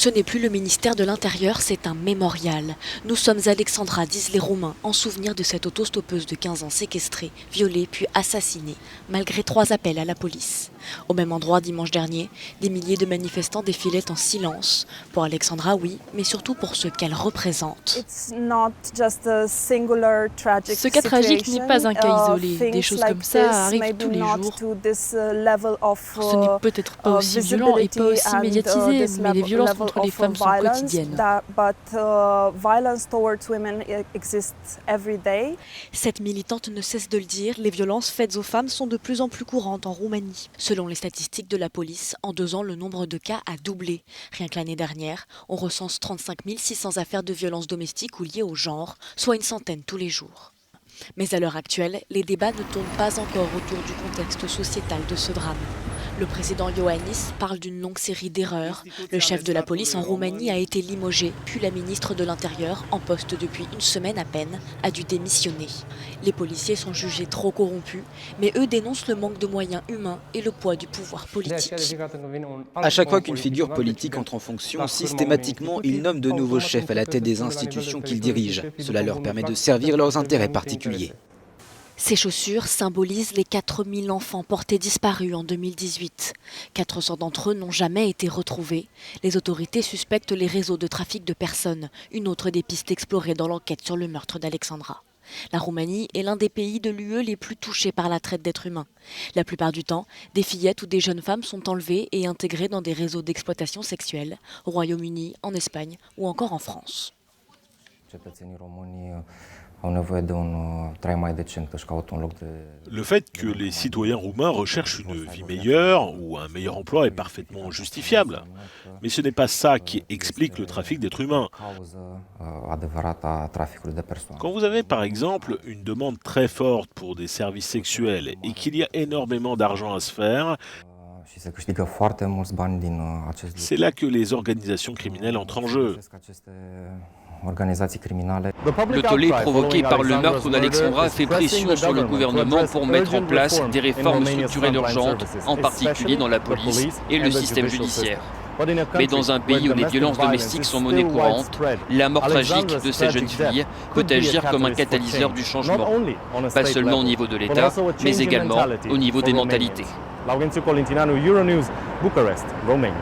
Ce n'est plus le ministère de l'Intérieur, c'est un mémorial. Nous sommes Alexandra, disent les Roumains, en souvenir de cette autostoppeuse de 15 ans séquestrée, violée puis assassinée, malgré 3 appels à la police. Au même endroit dimanche dernier, des milliers de manifestants défilaient en silence. Pour Alexandra, oui, mais surtout pour ce qu'elle représente. Ce cas tragique n'est pas un cas isolé. Des choses comme ça arrivent tous les jours. Ce n'est peut-être pas aussi violent et pas aussi médiatisé, mais les violences contre les femmes sont quotidiennes. Cette militante ne cesse de le dire, les violences faites aux femmes sont de plus en plus courantes en Roumanie. Selon les statistiques de la police, en 2 ans, le nombre de cas a doublé. Rien que l'année dernière, on recense 35 600 affaires de violences domestiques ou liées au genre, soit une centaine tous les jours. Mais à l'heure actuelle, les débats ne tournent pas encore autour du contexte sociétal de ce drame. Le président Iohannis parle d'une longue série d'erreurs. Le chef de la police en Roumanie a été limogé, puis la ministre de l'Intérieur, en poste depuis une semaine à peine, a dû démissionner. Les policiers sont jugés trop corrompus, mais eux dénoncent le manque de moyens humains et le poids du pouvoir politique. À chaque fois qu'une figure politique entre en fonction, systématiquement, ils nomment de nouveaux chefs à la tête des institutions qu'ils dirigent. Cela leur permet de servir leurs intérêts particuliers. Ces chaussures symbolisent les 4000 enfants portés disparus en 2018. 400 d'entre eux n'ont jamais été retrouvés. Les autorités suspectent les réseaux de trafic de personnes, une autre des pistes explorées dans l'enquête sur le meurtre d'Alexandra. La Roumanie est l'un des pays de l'UE les plus touchés par la traite d'êtres humains. La plupart du temps, des fillettes ou des jeunes femmes sont enlevées et intégrées dans des réseaux d'exploitation sexuelle, au Royaume-Uni, en Espagne ou encore en France. Le fait que les citoyens roumains recherchent une vie meilleure ou un meilleur emploi est parfaitement justifiable. Mais ce n'est pas ça qui explique le trafic d'êtres humains. Quand vous avez par exemple une demande très forte pour des services sexuels et qu'il y a énormément d'argent à se faire, c'est là que les organisations criminelles entrent en jeu. Le tollé provoqué par le meurtre d'Alexandra fait pression sur le gouvernement pour mettre en place des réformes structurelles urgentes, en particulier dans la police et le système judiciaire. Mais dans un pays où les violences domestiques sont monnaie courante, la mort tragique de ces jeunes filles peut agir comme un catalyseur du changement, pas seulement au niveau de l'État, mais également au niveau des mentalités. Laurențiu Colintineanu, Euronews, Bucharest, Romania.